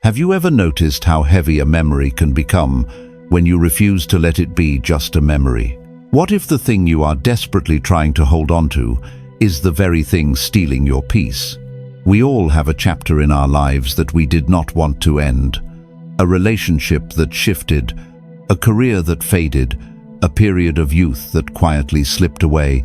Have you ever noticed how heavy a memory can become when you refuse to let it be just a memory? What if the thing you are desperately trying to hold on to is the very thing stealing your peace? We all have a chapter in our lives that we did not want to end. A relationship that shifted, a career that faded, a period of youth that quietly slipped away,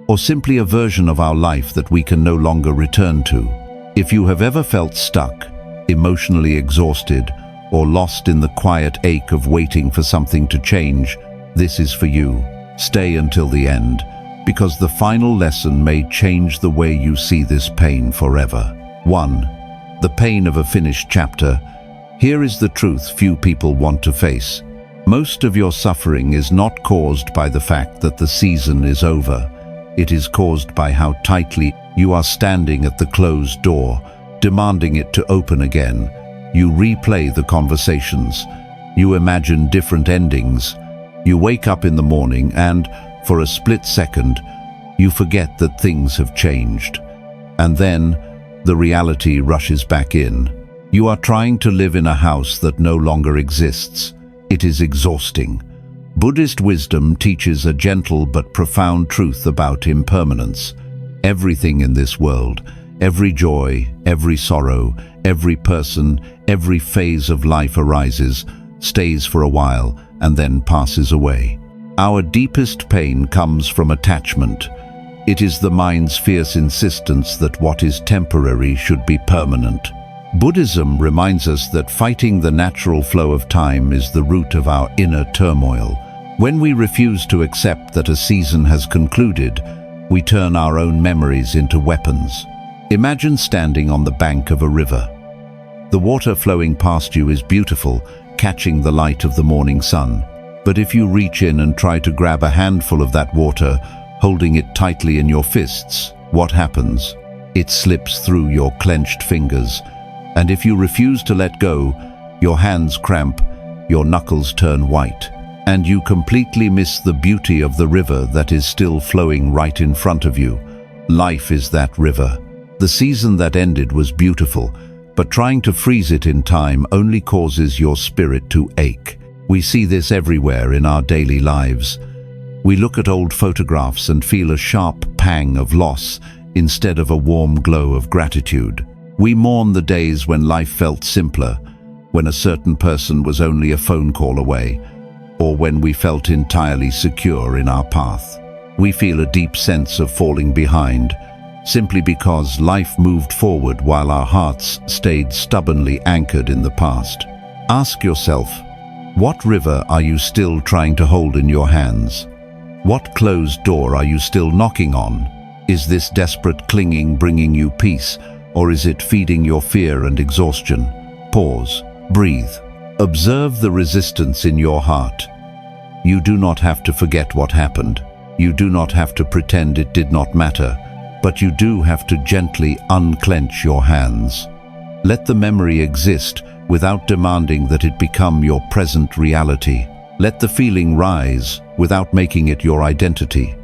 or simply a version of our life that we can no longer return to. If you have ever felt stuck, emotionally exhausted, or lost in the quiet ache of waiting for something to change, this is for you. Stay until the end, because the final lesson may change the way you see this pain forever. 1. The pain of a finished chapter. Here is the truth few people want to face. Most of your suffering is not caused by the fact that the season is over. It is caused by how tightly you are standing at the closed door, demanding it to open again. You replay the conversations. You imagine different endings. You wake up in the morning and, for a split second, you forget that things have changed. And then, the reality rushes back in. You are trying to live in a house that no longer exists. It is exhausting. Buddhist wisdom teaches a gentle but profound truth about impermanence. Everything in this world, every joy, every sorrow, every person, every phase of life arises, stays for a while, and then passes away. Our deepest pain comes from attachment. It is the mind's fierce insistence that what is temporary should be permanent. Buddhism reminds us that fighting the natural flow of time is the root of our inner turmoil. When we refuse to accept that a season has concluded, we turn our own memories into weapons. Imagine standing on the bank of a river. The water flowing past you is beautiful, catching the light of the morning sun. But if you reach in and try to grab a handful of that water, holding it tightly in your fists, what happens? It slips through your clenched fingers. And if you refuse to let go, your hands cramp, your knuckles turn white, and you completely miss the beauty of the river that is still flowing right in front of you. Life is that river. The season that ended was beautiful, but trying to freeze it in time only causes your spirit to ache. We see this everywhere in our daily lives. We look at old photographs and feel a sharp pang of loss instead of a warm glow of gratitude. We mourn the days when life felt simpler, when a certain person was only a phone call away, or when we felt entirely secure in our path. We feel a deep sense of falling behind, simply because life moved forward while our hearts stayed stubbornly anchored in the past. Ask yourself, what river are you still trying to hold in your hands? What closed door are you still knocking on? Is this desperate clinging bringing you peace, or is it feeding your fear and exhaustion? Pause, breathe. Observe the resistance in your heart. You do not have to forget what happened. You do not have to pretend it did not matter, but you do have to gently unclench your hands. Let the memory exist without demanding that it become your present reality. Let the feeling rise without making it your identity,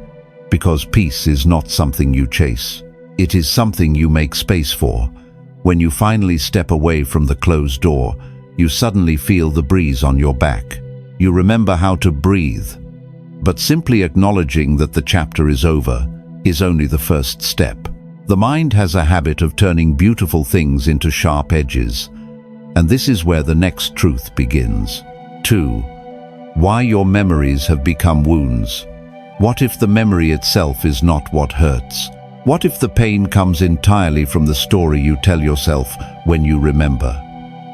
because peace is not something you chase. It is something you make space for. When you finally step away from the closed door, you suddenly feel the breeze on your back. You remember how to breathe. But simply acknowledging that the chapter is over is only the first step. The mind has a habit of turning beautiful things into sharp edges, and this is where the next truth begins. 2. Why your memories have become wounds. What if the memory itself is not what hurts? What if the pain comes entirely from the story you tell yourself when you remember?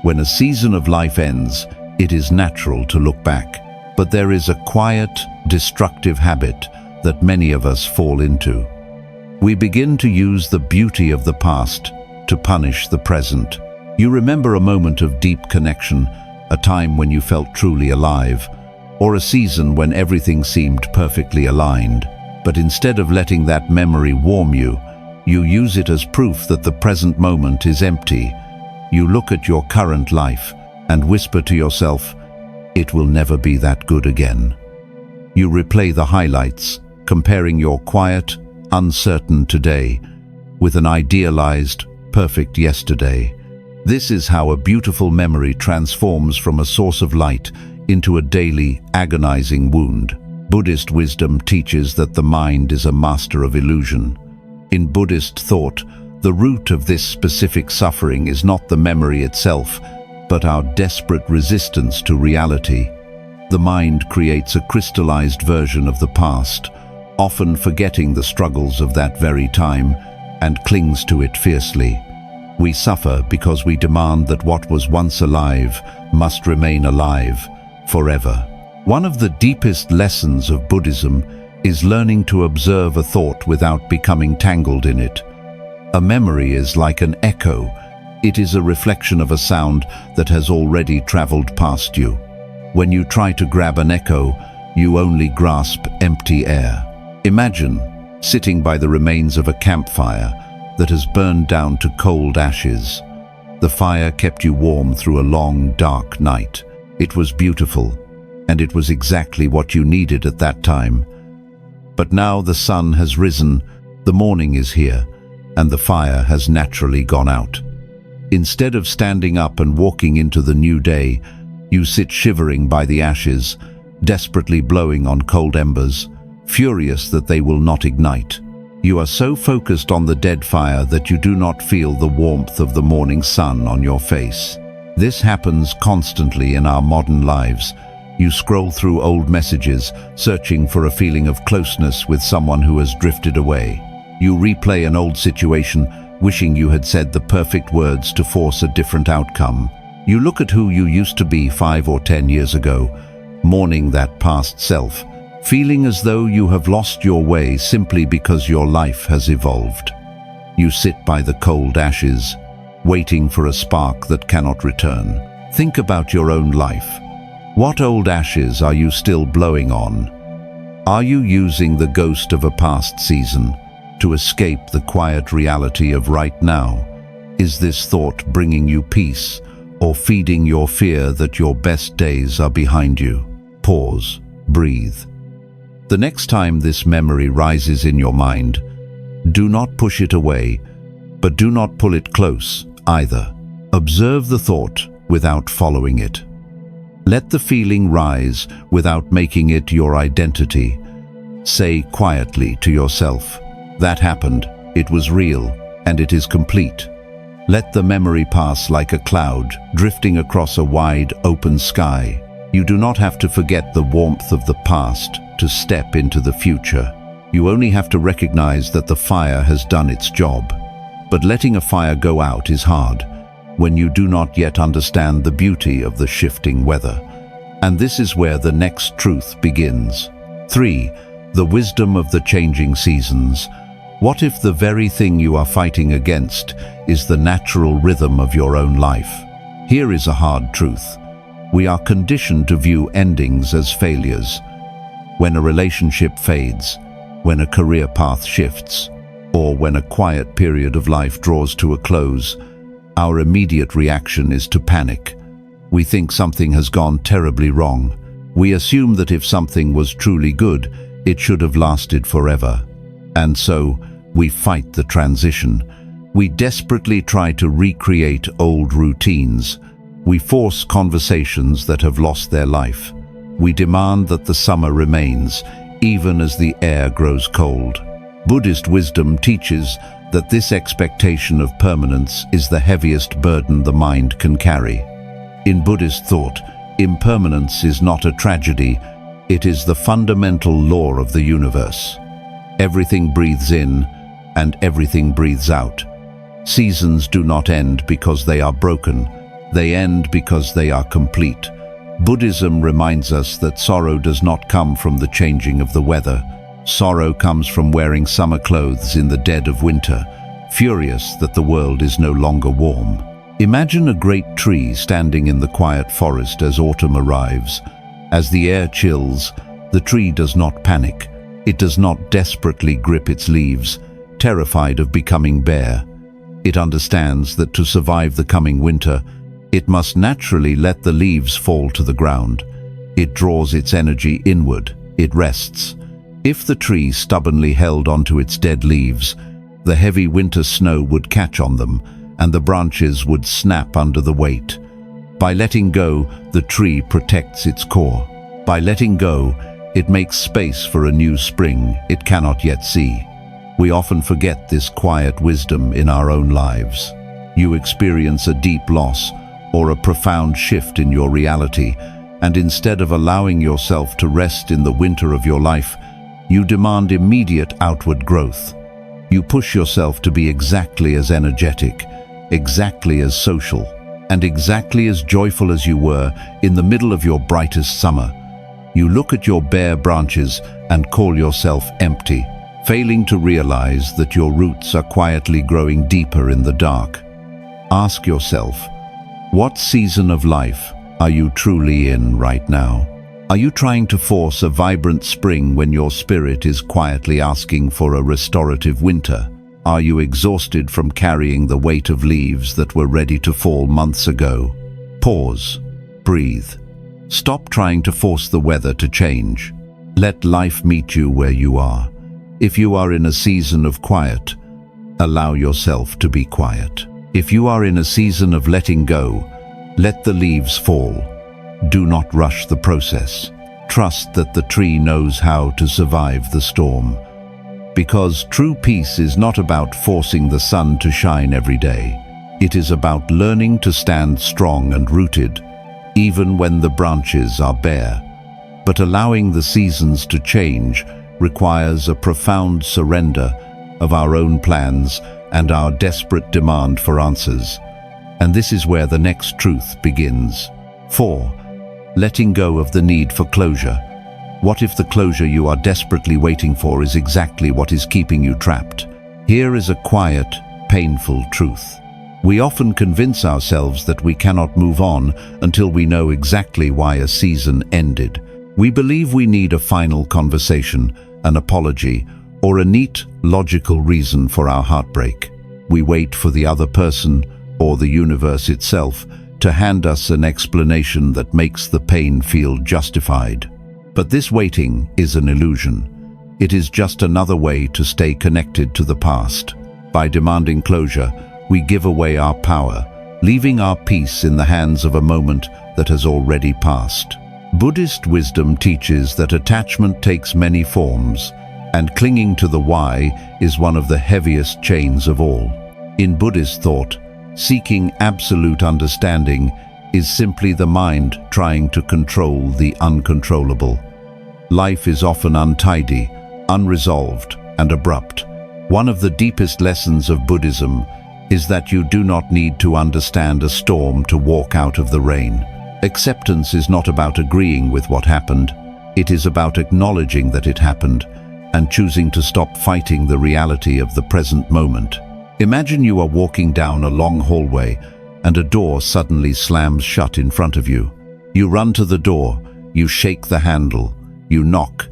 When a season of life ends, it is natural to look back, but there is a quiet, destructive habit that many of us fall into. We begin to use the beauty of the past to punish the present. You remember a moment of deep connection, a time when you felt truly alive, or a season when everything seemed perfectly aligned. But instead of letting that memory warm you, you use it as proof that the present moment is empty. You look at your current life and whisper to yourself, "It will never be that good again." You replay the highlights, comparing your quiet, uncertain today with an idealized, perfect yesterday. This is how a beautiful memory transforms from a source of light into a daily, agonizing wound. Buddhist wisdom teaches that the mind is a master of illusion. In Buddhist thought, the root of this specific suffering is not the memory itself, but our desperate resistance to reality. The mind creates a crystallized version of the past, often forgetting the struggles of that very time, and clings to it fiercely. We suffer because we demand that what was once alive must remain alive forever. One of the deepest lessons of Buddhism is learning to observe a thought without becoming tangled in it. A memory is like an echo. It is a reflection of a sound that has already traveled past you. When you try to grab an echo, you only grasp empty air. Imagine sitting by the remains of a campfire that has burned down to cold ashes. The fire kept you warm through a long, dark night. It was beautiful, and it was exactly what you needed at that time. But now the sun has risen, the morning is here, and the fire has naturally gone out. Instead of standing up and walking into the new day, you sit shivering by the ashes, desperately blowing on cold embers, furious that they will not ignite. You are so focused on the dead fire that you do not feel the warmth of the morning sun on your face. This happens constantly in our modern lives. You scroll through old messages, searching for a feeling of closeness with someone who has drifted away. You replay an old situation, wishing you had said the perfect words to force a different outcome. You look at who you used to be 5 or 10 years ago, mourning that past self, feeling as though you have lost your way simply because your life has evolved. You sit by the cold ashes, waiting for a spark that cannot return. Think about your own life. What old ashes are you still blowing on? Are you using the ghost of a past season to escape the quiet reality of right now? Is this thought bringing you peace, or feeding your fear that your best days are behind you? Pause, breathe. The next time this memory rises in your mind, do not push it away, but do not pull it close either. Observe the thought without following it. Let the feeling rise without making it your identity. Say quietly to yourself, "That happened, it was real, and it is complete." Let the memory pass like a cloud, drifting across a wide, open sky. You do not have to forget the warmth of the past to step into the future. You only have to recognize that the fire has done its job. But letting a fire go out is hard when you do not yet understand the beauty of the shifting weather. And this is where the next truth begins. 3. The wisdom of the changing seasons. What if the very thing you are fighting against is the natural rhythm of your own life? Here is a hard truth. We are conditioned to view endings as failures. When a relationship fades, when a career path shifts, or when a quiet period of life draws to a close, our immediate reaction is to panic. We think something has gone terribly wrong. We assume that if something was truly good, it should have lasted forever. And so, we fight the transition. We desperately try to recreate old routines. We force conversations that have lost their life. We demand that the summer remains, even as the air grows cold. Buddhist wisdom teaches that this expectation of permanence is the heaviest burden the mind can carry. In Buddhist thought, impermanence is not a tragedy, it is the fundamental law of the universe. Everything breathes in, and everything breathes out. Seasons do not end because they are broken, they end because they are complete. Buddhism reminds us that sorrow does not come from the changing of the weather. Sorrow comes from wearing summer clothes in the dead of winter, furious that the world is no longer warm. Imagine a great tree standing in the quiet forest as autumn arrives. As the air chills, the tree does not panic. It does not desperately grip its leaves, terrified of becoming bare. It understands that to survive the coming winter, it must naturally let the leaves fall to the ground. It draws its energy inward. It rests. If the tree stubbornly held onto its dead leaves, the heavy winter snow would catch on them, and the branches would snap under the weight. By letting go, the tree protects its core. By letting go, it makes space for a new spring it cannot yet see. We often forget this quiet wisdom in our own lives. You experience a deep loss or a profound shift in your reality, and instead of allowing yourself to rest in the winter of your life, you demand immediate outward growth. You push yourself to be exactly as energetic, exactly as social, and exactly as joyful as you were in the middle of your brightest summer. You look at your bare branches and call yourself empty, failing to realize that your roots are quietly growing deeper in the dark. Ask yourself, what season of life are you truly in right now? Are you trying to force a vibrant spring when your spirit is quietly asking for a restorative winter? Are you exhausted from carrying the weight of leaves that were ready to fall months ago? Pause. Breathe. Stop trying to force the weather to change. Let life meet you where you are. If you are in a season of quiet, allow yourself to be quiet. If you are in a season of letting go, let the leaves fall. Do not rush the process. Trust that the tree knows how to survive the storm. Because true peace is not about forcing the sun to shine every day. It is about learning to stand strong and rooted, even when the branches are bare. But allowing the seasons to change requires a profound surrender of our own plans and our desperate demand for answers. And this is where the next truth begins. 4. Letting go of the need for closure. What if the closure you are desperately waiting for is exactly what is keeping you trapped? Here is a quiet, painful truth. We often convince ourselves that we cannot move on until we know exactly why a season ended. We believe we need a final conversation, an apology, or a neat, logical reason for our heartbreak. We wait for the other person, or the universe itself, to hand us an explanation that makes the pain feel justified. But this waiting is an illusion. It is just another way to stay connected to the past. By demanding closure, we give away our power, leaving our peace in the hands of a moment that has already passed. Buddhist wisdom teaches that attachment takes many forms, and clinging to the why is one of the heaviest chains of all. In Buddhist thought, seeking absolute understanding is simply the mind trying to control the uncontrollable. Life is often untidy, unresolved, and abrupt. One of the deepest lessons of Buddhism is that you do not need to understand a storm to walk out of the rain. Acceptance is not about agreeing with what happened. It is about acknowledging that it happened and choosing to stop fighting the reality of the present moment. Imagine you are walking down a long hallway and a door suddenly slams shut in front of you. You run to the door, you shake the handle, you knock,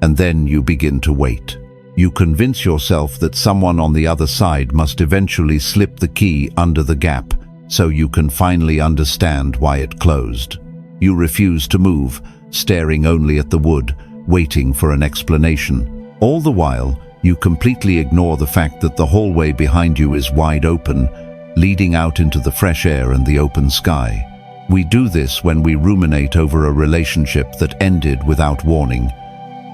and then you begin to wait. You convince yourself that someone on the other side must eventually slip the key under the gap so you can finally understand why it closed. You refuse to move, staring only at the wood, waiting for an explanation. All the while, you completely ignore the fact that the hallway behind you is wide open, leading out into the fresh air and the open sky. We do this when we ruminate over a relationship that ended without warning.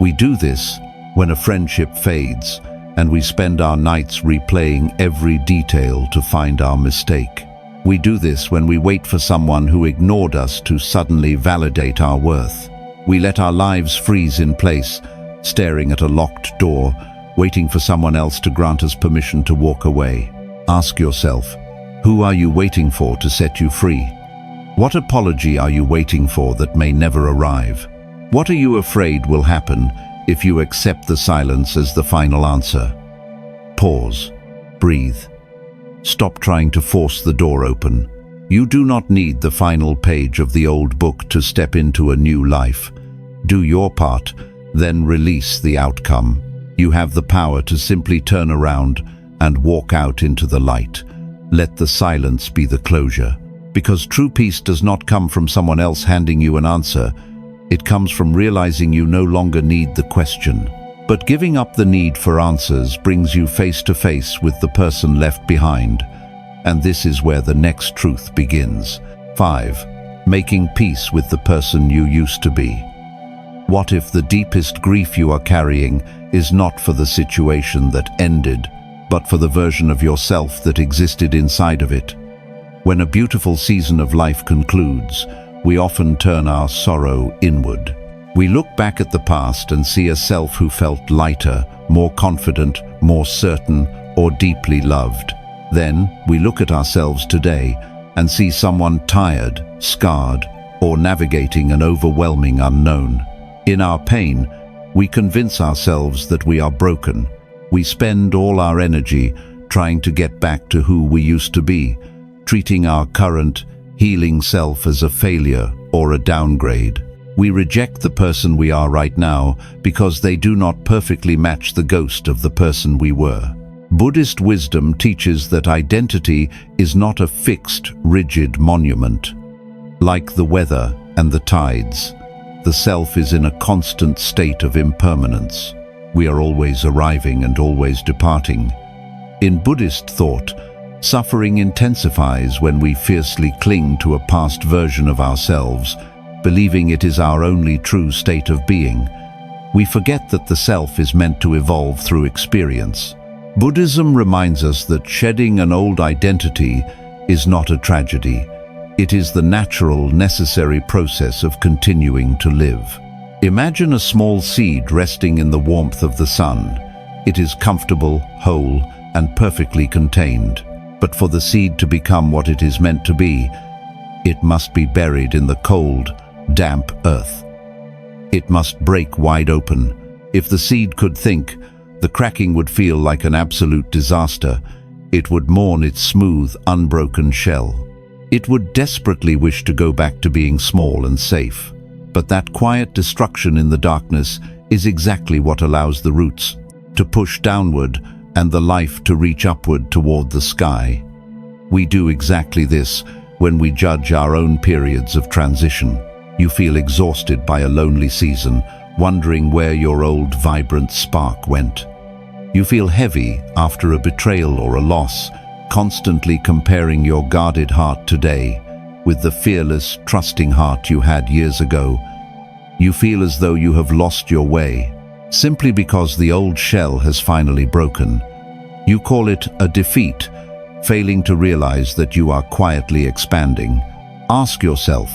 We do this when a friendship fades, and we spend our nights replaying every detail to find our mistake. We do this when we wait for someone who ignored us to suddenly validate our worth. We let our lives freeze in place, staring at a locked door, waiting for someone else to grant us permission to walk away. Ask yourself, who are you waiting for to set you free? What apology are you waiting for that may never arrive? What are you afraid will happen if you accept the silence as the final answer? Pause. Breathe. Stop trying to force the door open. You do not need the final page of the old book to step into a new life. Do your part, then release the outcome. You have the power to simply turn around and walk out into the light. Let the silence be the closure. Because true peace does not come from someone else handing you an answer. It comes from realizing you no longer need the question. But giving up the need for answers brings you face to face with the person left behind. And this is where the next truth begins. 5. Making peace with the person you used to be. What if the deepest grief you are carrying is not for the situation that ended, but for the version of yourself that existed inside of it? When a beautiful season of life concludes, we often turn our sorrow inward. We look back at the past and see a self who felt lighter, more confident, more certain, or deeply loved. Then we look at ourselves today and see someone tired, scarred, or navigating an overwhelming unknown. In our pain, we convince ourselves that we are broken. We spend all our energy trying to get back to who we used to be, treating our current, healing self as a failure or a downgrade. We reject the person we are right now because they do not perfectly match the ghost of the person we were. Buddhist wisdom teaches that identity is not a fixed, rigid monument. Like the weather and the tides, the self is in a constant state of impermanence. We are always arriving and always departing. In Buddhist thought, suffering intensifies when we fiercely cling to a past version of ourselves, believing it is our only true state of being. We forget that the self is meant to evolve through experience. Buddhism reminds us that shedding an old identity is not a tragedy. It is the natural, necessary process of continuing to live. Imagine a small seed resting in the warmth of the sun. It is comfortable, whole, and perfectly contained. But for the seed to become what it is meant to be, it must be buried in the cold, damp earth. It must break wide open. If the seed could think, the cracking would feel like an absolute disaster. It would mourn its smooth, unbroken shell. It would desperately wish to go back to being small and safe. But that quiet destruction in the darkness is exactly what allows the roots to push downward and the life to reach upward toward the sky. We do exactly this when we judge our own periods of transition. You feel exhausted by a lonely season, wondering where your old vibrant spark went. You feel heavy after a betrayal or a loss, constantly comparing your guarded heart today with the fearless, trusting heart you had years ago. You feel as though you have lost your way, simply because the old shell has finally broken. You call it a defeat, failing to realize that you are quietly expanding. Ask yourself,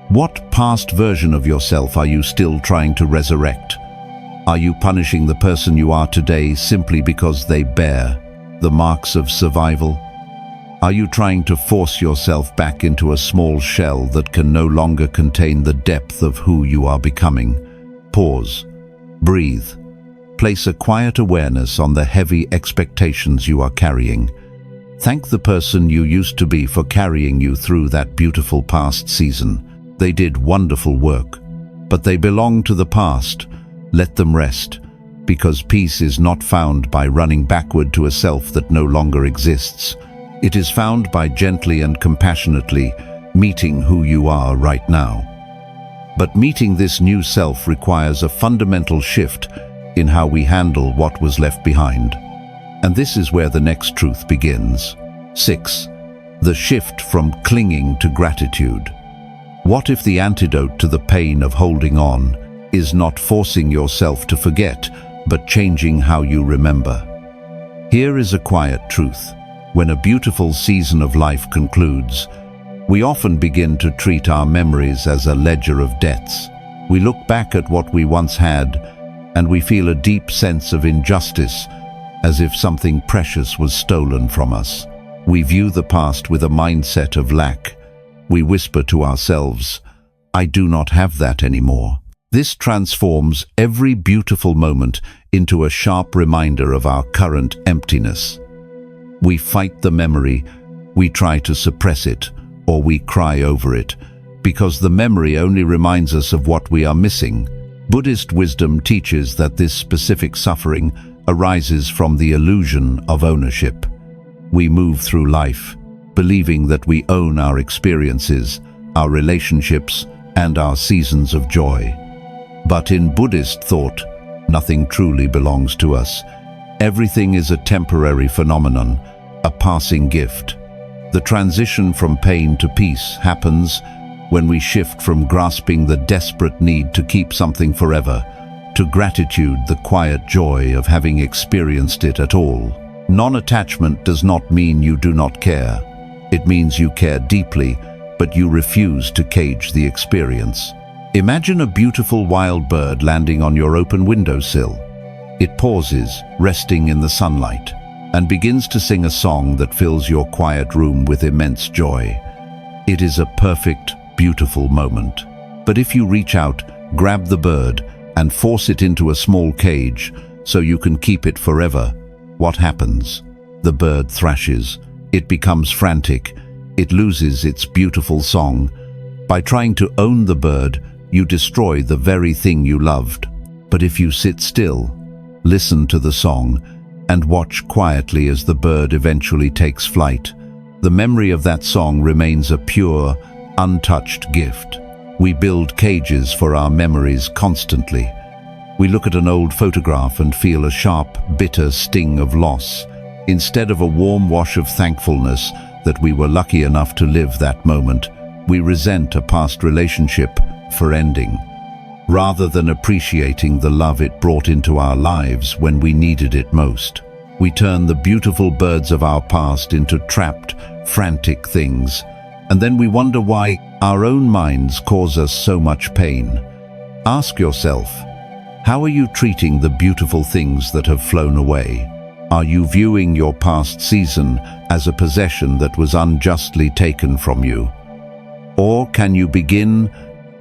what past version of yourself are you still trying to resurrect? Are you punishing the person you are today simply because they bear the marks of survival? Are you trying to force yourself back into a small shell that can no longer contain the depth of who you are becoming? Pause. Breathe. Place a quiet awareness on the heavy expectations you are carrying. Thank the person you used to be for carrying you through that beautiful past season. They did wonderful work, but they belong to the past. Let them rest, because peace is not found by running backward to a self that no longer exists. It is found by gently and compassionately meeting who you are right now. But meeting this new self requires a fundamental shift in how we handle what was left behind. And this is where the next truth begins. 6. The shift from clinging to gratitude. What if the antidote to the pain of holding on is not forcing yourself to forget, but changing how you remember? Here is a quiet truth. When a beautiful season of life concludes, we often begin to treat our memories as a ledger of debts. We look back at what we once had, and we feel a deep sense of injustice, as if something precious was stolen from us. We view the past with a mindset of lack. We whisper to ourselves, "I do not have that anymore." This transforms every beautiful moment into a sharp reminder of our current emptiness. We fight the memory, we try to suppress it, or we cry over it, because the memory only reminds us of what we are missing. Buddhist wisdom teaches that this specific suffering arises from the illusion of ownership. We move through life, believing that we own our experiences, our relationships, and our seasons of joy. But in Buddhist thought, nothing truly belongs to us. Everything is a temporary phenomenon, a passing gift. The transition from pain to peace happens when we shift from grasping the desperate need to keep something forever to gratitude, the quiet joy of having experienced it at all. Non-attachment does not mean you do not care. It means you care deeply, but you refuse to cage the experience. Imagine a beautiful wild bird landing on your open windowsill. It pauses, resting in the sunlight, and begins to sing a song that fills your quiet room with immense joy. It is a perfect, beautiful moment. But if you reach out, grab the bird, and force it into a small cage so you can keep it forever, what happens? The bird thrashes. It becomes frantic. It loses its beautiful song. By trying to own the bird, you destroy the very thing you loved. But if you sit still, listen to the song, and watch quietly as the bird eventually takes flight, the memory of that song remains a pure, untouched gift. We build cages for our memories constantly. We look at an old photograph and feel a sharp, bitter sting of loss, instead of a warm wash of thankfulness that we were lucky enough to live that moment. We resent a past relationship for ending, rather than appreciating the love it brought into our lives when we needed it most. We turn the beautiful birds of our past into trapped, frantic things, and then we wonder why our own minds cause us so much pain. Ask yourself, how are you treating the beautiful things that have flown away? Are you viewing your past season as a possession that was unjustly taken from you? Or can you begin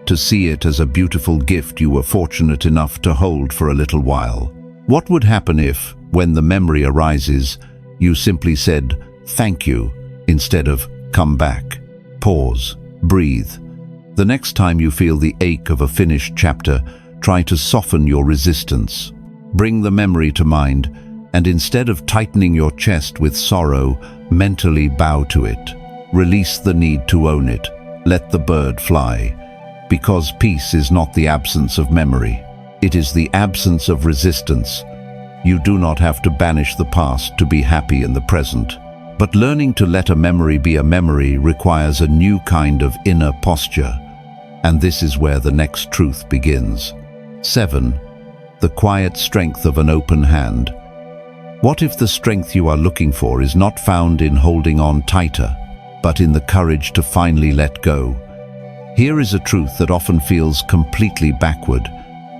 to see it as a beautiful gift you were fortunate enough to hold for a little while? What would happen if, when the memory arises, you simply said, "Thank you," instead of "Come back"? Pause, breathe. The next time you feel the ache of a finished chapter, try to soften your resistance. Bring the memory to mind, and instead of tightening your chest with sorrow, mentally bow to it. Release the need to own it. Let the bird fly. Because peace is not the absence of memory. It is the absence of resistance. You do not have to banish the past to be happy in the present. But learning to let a memory be a memory requires a new kind of inner posture. And this is where the next truth begins. 7. The quiet strength of an open hand. What if the strength you are looking for is not found in holding on tighter, but in the courage to finally let go? Here is a truth that often feels completely backward.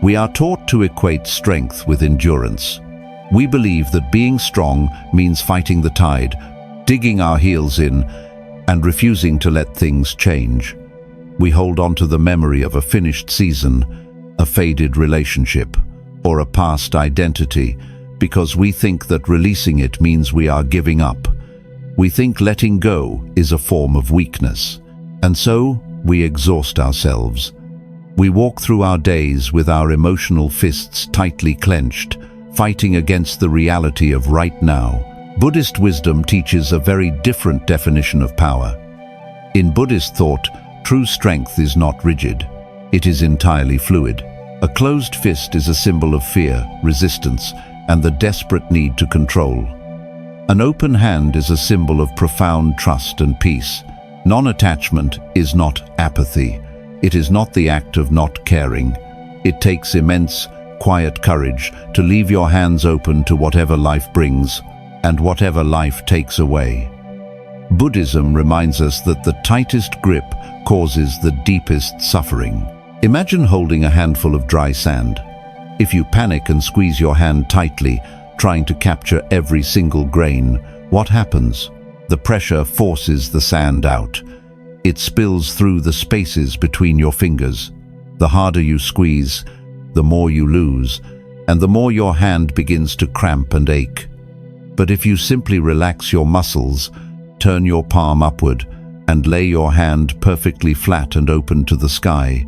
We are taught to equate strength with endurance. We believe that being strong means fighting the tide, digging our heels in, and refusing to let things change. We hold on to the memory of a finished season, a faded relationship, or a past identity, because we think that releasing it means we are giving up. We think letting go is a form of weakness, and so we exhaust ourselves. We walk through our days with our emotional fists tightly clenched, fighting against the reality of right now. Buddhist wisdom teaches a very different definition of power. In Buddhist thought, true strength is not rigid. It is entirely fluid. A closed fist is a symbol of fear, resistance, and the desperate need to control. An open hand is a symbol of profound trust and peace. Non-attachment is not apathy. It is not the act of not caring. It takes immense, quiet courage to leave your hands open to whatever life brings and whatever life takes away. Buddhism reminds us that the tightest grip causes the deepest suffering. Imagine holding a handful of dry sand. If you panic and squeeze your hand tightly, trying to capture every single grain, what happens? The pressure forces the sand out. It spills through the spaces between your fingers. The harder you squeeze, the more you lose, and the more your hand begins to cramp and ache. But if you simply relax your muscles, turn your palm upward, and lay your hand perfectly flat and open to the sky,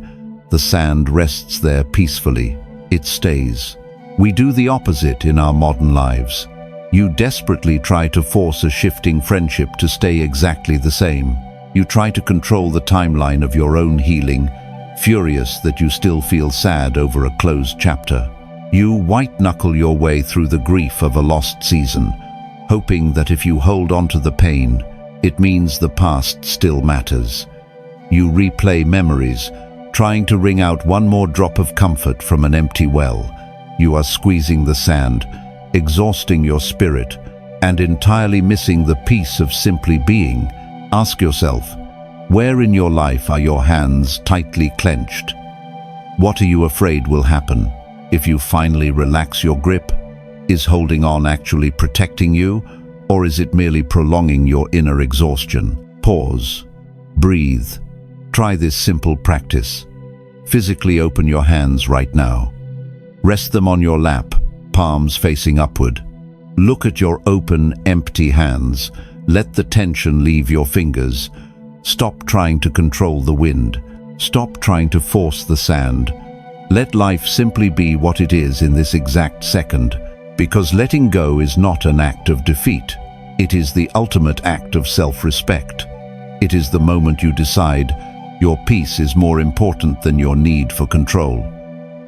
the sand rests there peacefully. It stays. We do the opposite in our modern lives. You desperately try to force a shifting friendship to stay exactly the same. You try to control the timeline of your own healing, furious that you still feel sad over a closed chapter. You white-knuckle your way through the grief of a lost season, hoping that if you hold on to the pain, It means the past still matters. You replay memories, trying to wring out one more drop of comfort from an empty well. You are squeezing the sand, exhausting your spirit, and entirely missing the peace of simply being. Ask yourself, where in your life are your hands tightly clenched? What are you afraid will happen if you finally relax your grip? Is holding on actually protecting you, or is it merely prolonging your inner exhaustion? Pause. Breathe. Try this simple practice. Physically open your hands right now. Rest them on your lap, palms facing upward. Look at your open, empty hands. Let the tension leave your fingers. Stop trying to control the wind. Stop trying to force the sand. Let life simply be what it is in this exact second, because letting go is not an act of defeat. It is the ultimate act of self-respect. It is the moment you decide your peace is more important than your need for control.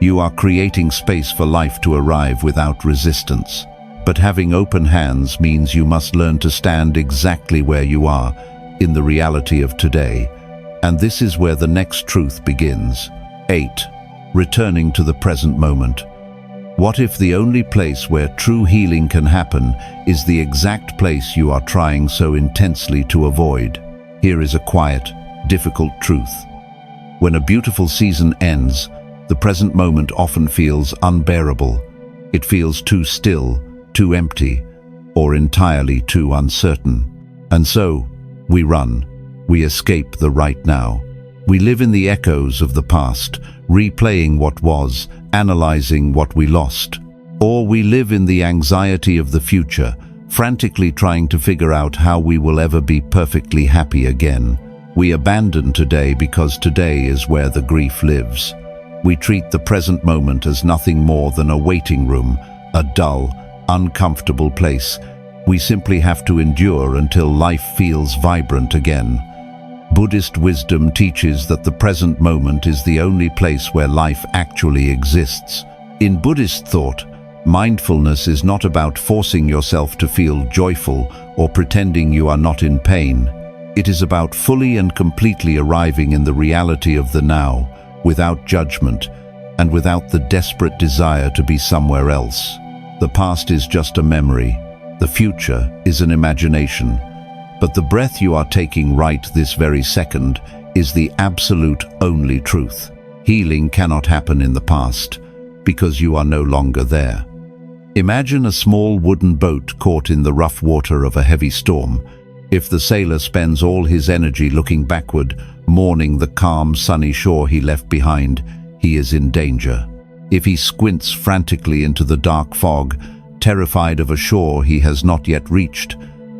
You are creating space for life to arrive without resistance. But having open hands means you must learn to stand exactly where you are, in the reality of today. And this is where the next truth begins. 8. Returning to the present moment. What if the only place where true healing can happen is the exact place you are trying so intensely to avoid? Here is a quiet, difficult truth. When a beautiful season ends, the present moment often feels unbearable. It feels too still, too empty, or entirely too uncertain. And so, we run. We escape the right now. We live in the echoes of the past, replaying what was, analyzing what we lost. Or we live in the anxiety of the future, frantically trying to figure out how we will ever be perfectly happy again. We abandon today because today is where the grief lives. We treat the present moment as nothing more than a waiting room, a dull, uncomfortable place we simply have to endure until life feels vibrant again. Buddhist wisdom teaches that the present moment is the only place where life actually exists. In Buddhist thought, mindfulness is not about forcing yourself to feel joyful or pretending you are not in pain. It is about fully and completely arriving in the reality of the now, without judgment, and without the desperate desire to be somewhere else. The past is just a memory. The future is an imagination. But the breath you are taking right this very second is the absolute only truth. Healing cannot happen in the past because you are no longer there. Imagine a small wooden boat caught in the rough water of a heavy storm. If the sailor spends all his energy looking backward, mourning the calm, sunny shore he left behind, he is in danger. If he squints frantically into the dark fog, terrified of a shore he has not yet reached,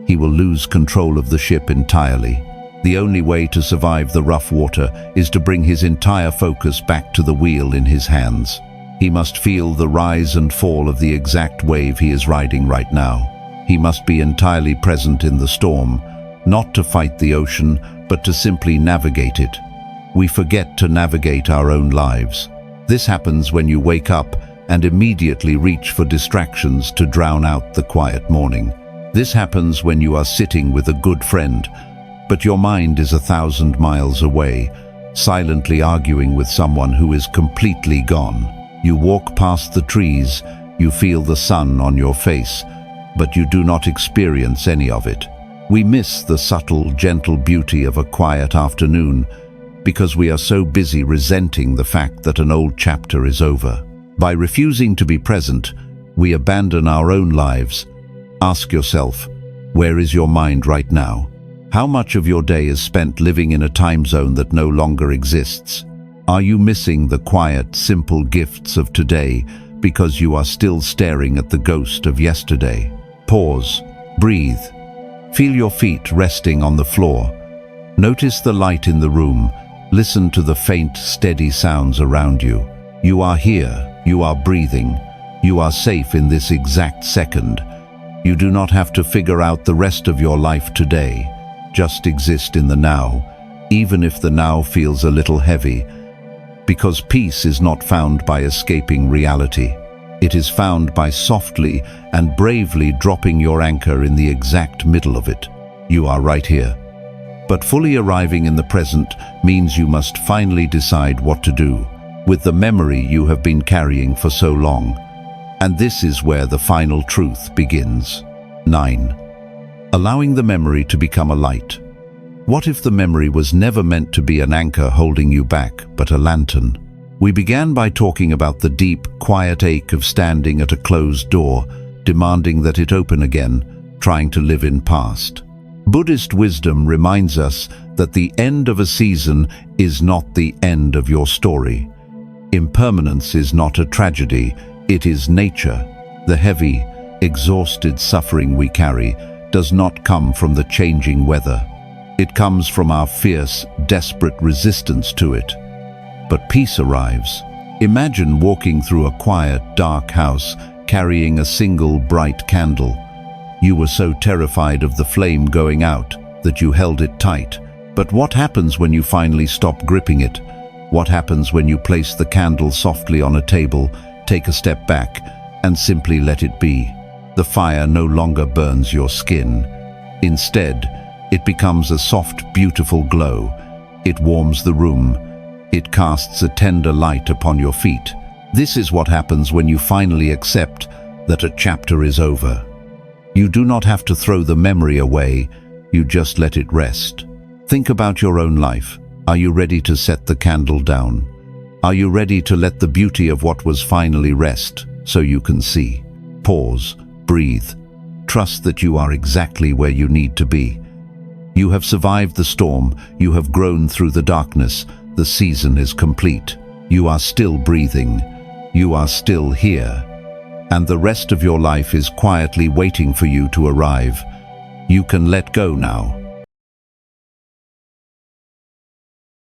he will lose control of the ship entirely. The only way to survive the rough water is to bring his entire focus back to the wheel in his hands. He must feel the rise and fall of the exact wave he is riding right now. He must be entirely present in the storm, not to fight the ocean, but to simply navigate it. We forget to navigate our own lives. This happens when you wake up and immediately reach for distractions to drown out the quiet morning. This happens when you are sitting with a good friend, but your mind is 1,000 miles away, silently arguing with someone who is completely gone. You walk past the trees, you feel the sun on your face, but you do not experience any of it. We miss the subtle, gentle beauty of a quiet afternoon because we are so busy resenting the fact that an old chapter is over. By refusing to be present, we abandon our own lives. Ask yourself, where is your mind right now? How much of your day is spent living in a time zone that no longer exists? Are you missing the quiet, simple gifts of today because you are still staring at the ghost of yesterday? Pause. Breathe. Feel your feet resting on the floor. Notice the light in the room. Listen to the faint, steady sounds around you. You are here. You are breathing. You are safe in this exact second. You do not have to figure out the rest of your life today. Just exist in the now, even if the now feels a little heavy, because peace is not found by escaping reality. It is found by softly and bravely dropping your anchor in the exact middle of it. You are right here. But fully arriving in the present means you must finally decide what to do with the memory you have been carrying for so long. And this is where the final truth begins. 9. Allowing the memory to become a light. What if the memory was never meant to be an anchor holding you back, but a lantern? We began by talking about the deep, quiet ache of standing at a closed door, demanding that it open again, trying to live in past. Buddhist wisdom reminds us that the end of a season is not the end of your story. Impermanence is not a tragedy, it is nature. The heavy, exhausted suffering we carry does not come from the changing weather. It comes from our fierce, desperate resistance to it. But peace arrives. Imagine walking through a quiet, dark house, carrying a single bright candle. You were so terrified of the flame going out that you held it tight. But what happens when you finally stop gripping it? What happens when you place the candle softly on a table, take a step back, and simply let it be? The fire no longer burns your skin. Instead, it becomes a soft, beautiful glow. It warms the room. It casts a tender light upon your feet. This is what happens when you finally accept that a chapter is over. You do not have to throw the memory away, you just let it rest. Think about your own life. Are you ready to set the candle down? Are you ready to let the beauty of what was finally rest so you can see? Pause, breathe. Trust that you are exactly where you need to be. You have survived the storm, you have grown through the darkness, the season is complete. You are still breathing. You are still here. And the rest of your life is quietly waiting for you to arrive. You can let go now.